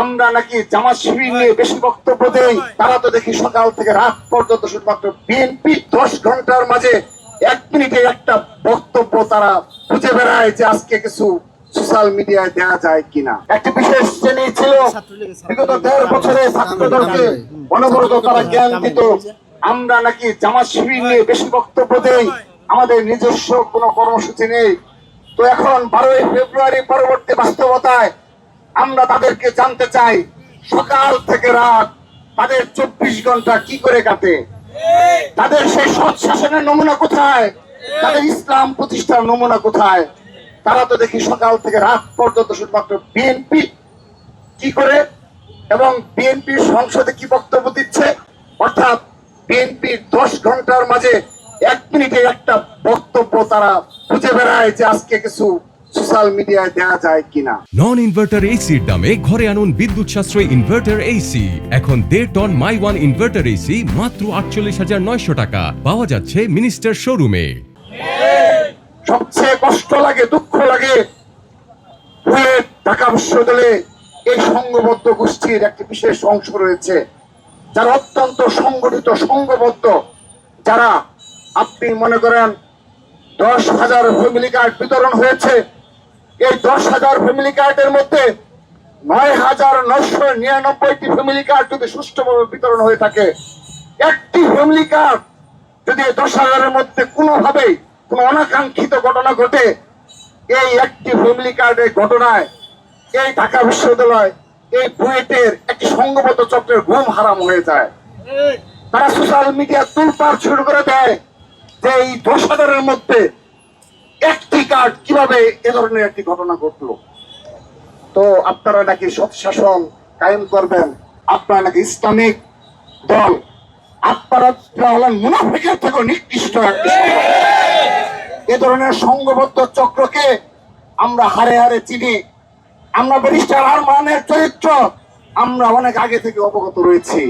আমরা নাকি জামাত শিবির নিয়ে বেশি বক্তব্য দেই, তারা তো দেখি সকাল থেকে রাত পর্যন্ত শুধুমাত্র বিএনপি 10 ঘন্টার মাঝে 1 মিনিটে একটা বক্তব্য তারা খুঁজে বেড়ায় যে আজকে কিছু সোশ্যাল মিডিয়ায় দেওয়া যায় কিনা। একটি বিশেষ শ্রেণী ছিল বিগত 1.5 বছরে ছাত্রদলকে অনবরত তারা জ্ঞান দিত, আমরা নাকি জামাত শিবির নিয়ে বেশি বক্তব্য দেই, আমাদের নিজস্ব কোনো কর্মসূচি নেই। তো এখন 12ই ফেব্রুয়ারি পরবর্তী বাস্তবতায় আমরা তাদেরকে জানতে চাই সকাল থেকে রাত তাদের 24 ঘন্টা কি করে কাটে, তাদের সেই সৎ শাসনের নমুনা কোথায়, তাদের ইসলাম প্রতিষ্ঠার নমুনা কোথায়। তারা তো দেখি সকাল থেকে রাত পর্যন্ত শুধুমাত্র বিএনপি কি করে এবং বিএনপির সংসদে কি বক্তব্য দিচ্ছে, অর্থাৎ বিএনপির 10 ঘন্টার মাঝে 1 মিনিটে একটা বক্তব্য তারা খুঁজে বেড়ায় যে আজকে কিছু সোশ্যাল মিডিয়ায় দেওয়া যায় কিনা। নন ইনভার্টার এসির দামে ঘরে আনুন বিদ্যুৎ সাশ্রয়ী ইনভার্টার এসি। এখন 1.5 ton my one inverter AC মাত্র 48,900 টাকা পাওয়া যাচ্ছে মিনিস্টার শোরুমে। সবচেয়ে কষ্ট লাগে, দুঃখ লাগে, বুয়েট ঢাকা বিশ্ববিদ্যালয়ে এই সংঘবদ্ধ গোষ্ঠীর একটি বিশেষ অংশ রয়েছে যারা অত্যন্ত সংগঠিত সংঘবদ্ধ, যারা আপনি মনে করেন 10,000 ফ্যামিলি কার্ড বিতরণ হয়েছে, এই 10,000 ফ্যামিলি কার্ডের মধ্যে 9,999টি ফ্যামিলি কার্ড যদি সুষ্ঠুভাবে বিতরণ হয়ে থাকে, একটি ফ্যামিলি কার্ড যদি 10,000-এর মধ্যে কোনোভাবেই কোনো অনাকাঙ্ক্ষিত ঘটনা ঘটে, এই একটি ফ্যামিলি কার্ডের ঘটনায় এই ঢাকা বিশ্ববিদ্যালয় এই বুয়েটের একটি সংঘবদ্ধ চক্রের ঘুম হারাম হয়ে যায়। তারা সোশ্যাল মিডিয়া তুলপাড় শুরু করে দেয় যে এই 10,000-এর মধ্যে একটি কার্ড কিভাবে এ ধরনের একটি ঘটনা ঘটলো। তো আপনারা নাকি সৎ শাসন কায়েম করবেন, আপনারা নাকি ইসলামিক দল, আপনারা হলেন মুনাফিকের থেকে নিকৃষ্ট একটি এ ধরনের সংঘবদ্ধ চক্রকে আমরা হারে হারে চিনি। আমরা ব্যারিস্টার আরমানের চরিত্র আমরা অনেক আগে থেকে অবগত রয়েছি।